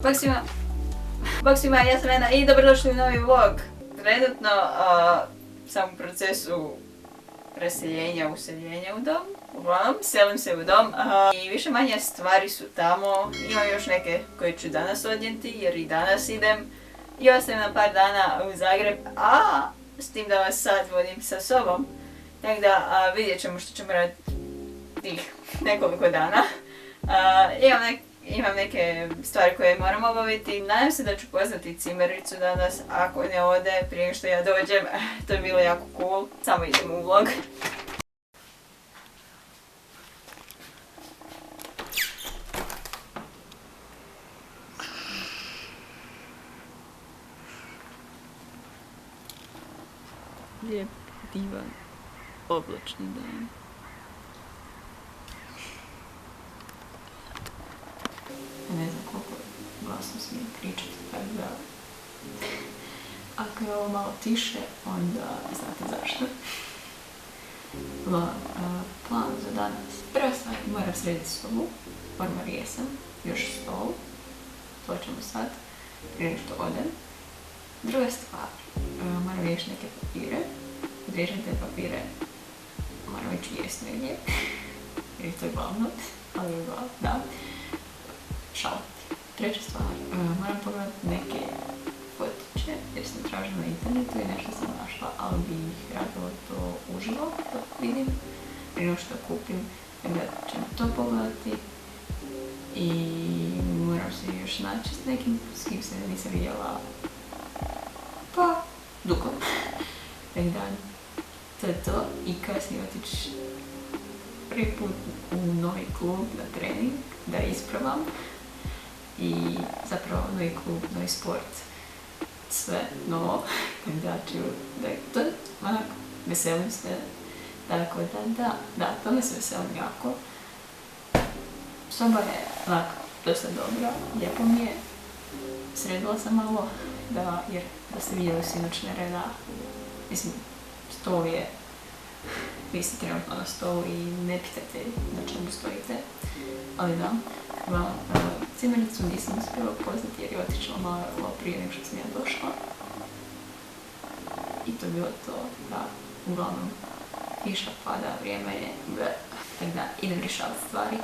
Bok svima, ja sam Ena i dobrodošli u novi vlog. Trenutno sam u procesu preseljenja, useljenja u dom. Uglavnom, selim se u dom i više manje stvari su tamo. Imam još neke koje ću danas odnijeti jer i danas idem. I ostajem na par dana u Zagreb, s tim da vas sad vodim sa sobom. Tako da vidjet ćemo što ćemo raditi tih nekoliko dana. Imam neke stvari koje moram obaviti. Nadam se da ću poznati cimericu danas, ako ne ode prije nego što ja dođem. To je bilo jako cool. Samo idem u vlog. Lijep, divan, oblačni dan. Ne znam koliko glasno smijem pričati, tako da ako je ovo malo tiše, onda znate zašto. Plan za danas. Prva stvar, moram srediti sobu, ormar jesam, još stol, to ćemo sad, prije što odem. Druga stvar, moram riješiti neke papire, kad riješim te papire, moram ići jest negdje, jer to je glavno, ali je glavno, da. Šal. Treća stvar, moram pogledati neke fotiće jer sam tražila na internetu i nešto sam našla, ali bi ih radila to uživo da vidim prije što kupim, da ćemo to pogledati i moram se još naći s nekim s kim se nisam vidjela pa dugo. Tako da, to je to i kasnije otići prvi put u novi klub na trening da isprobam. I zapravo novi klub, novi sport, sve novo, da ću, to onak, veselim se, tako da, tome se veselim jako. Soba je onak, dosta dobra, lijepo mi je, sredila sam malo, jer da ste vidjeli sinoć nereda, mislim, stol je, vi ste trenutno na stolu i ne pitate na čemu stojite, ali da. Cimericu nisam uspjela upoznati jer je otišla malo prije nego što sam ja došla. I to je bilo to, da, uglavnom, kiša pada, vrijeme je, tako da idem rješavati stvari.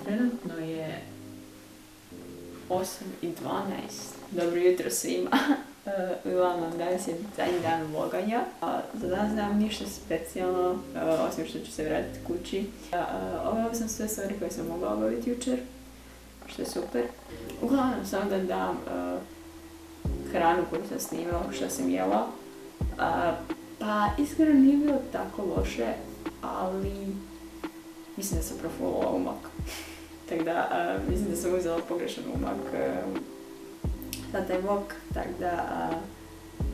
Trenutno je 8:12. Dobro jutro svima. Uglavnom, danas je zadnji dan vloganja. Za danas nemam ništa specijalno, osim što ću se vratiti kući. Obavila sam sve stvari koje sam mogla obaviti jučer, što je super. Uglavnom, samo da dam hranu koju sam snimala, što sam jela. Pa iskreno nije bilo tako loše, ali mislim da sam profulala umak. Tako da, mislim da sam uzela pogrešan umak za taj vlog, tako da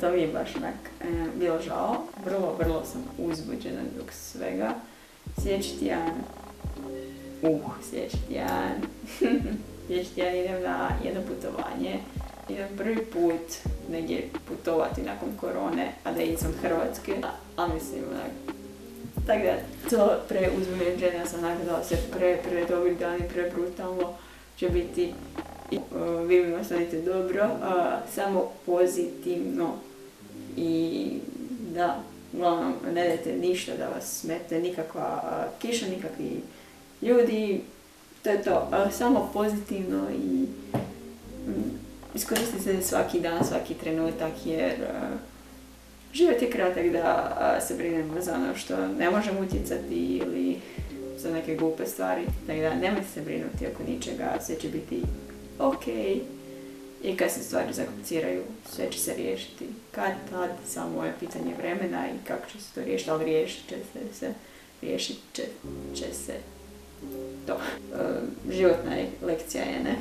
to mi je baš onak bilo žao. Vrlo sam uzbuđena zbog svega. Sljedeći tjedan idem na jedno putovanje. Idem prvi put negdje putovati nakon korone, a da je izvan Hrvatske, ali mislim onak, tako da to preuzbuđenja sam nakon se pre dobri dani, pre brutalno će biti. Vi mi ostanite dobro, samo pozitivno i Da, uglavnom, ne dajte ništa da vas smete, nikakva kiša, nikakvi ljudi, to je to, samo pozitivno i iskoristite svaki dan, svaki trenutak, jer život je kratak da se brinemo za ono što ne možemo utjecati ili za neke glupe stvari, tako da nemojte se brinuti oko ničega, sve će biti ok. I kad se stvari zakompliciraju, sve će se riješiti. Kad tad, samo je pitanje vremena i kako će se to riješiti, ali riješit će se to. Životna lekcija je, ne?